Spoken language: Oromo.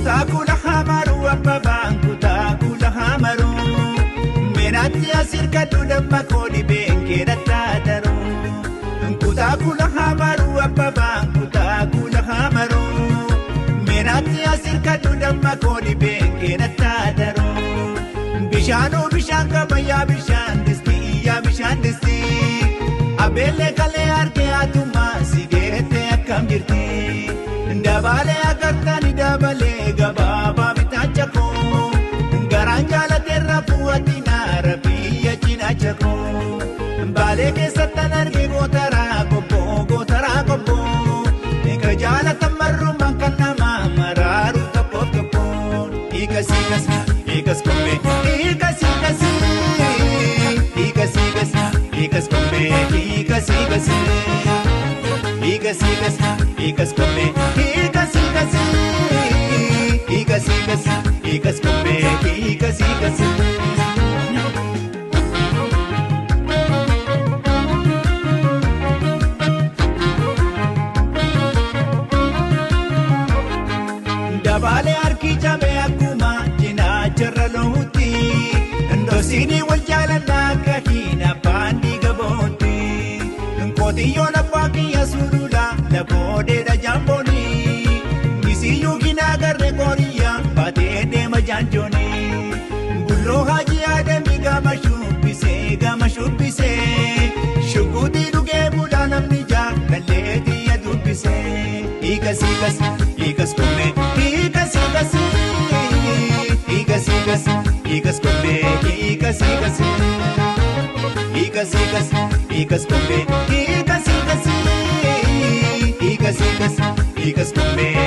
Kutakula hamaru abbabaan kutakula hamaru Menatti asirka dudamma koodi beekera taadaru Kutakula hamaru abbabaan kutakula hamaru Menatti asirka dudamma koodi beekera taadaru Bishaanoo bishaan qabayyaa bishaan disti iyyaa bishaan disti Abeellee kalee argee atummaa si geette akkam jirti Dabalee akartani dabalee gabaabaa bitaacha koo Garaan jaalateerra fuu'atina rabiyya cinaacha koo Baalee keessattan arge gootaraa kobboo Eka jaalatan marrumaan kan namaa maraaru tokkoon Hiikas kombee Hiikas kombee Hiikas kombee Hiikas kombee hiikas Dabalee harki cabee akkuma cinaacha loohutti Ndoosini wal jaalannaa akka hin abbaan dhiiga bootti Qootiyyoon abbaa kiyya sulula laboodeedha jaambooni Isiyyuu ginaa garree qooriyyaa baatee deema jaanjooni Bulloo hajii aadamii gama shubbisee Shukuutii dhugee bulaa namni jaalallee xiyya dubbisee Hiikas kombee Hiikas kombee Hiikas kombee Hiikas kombee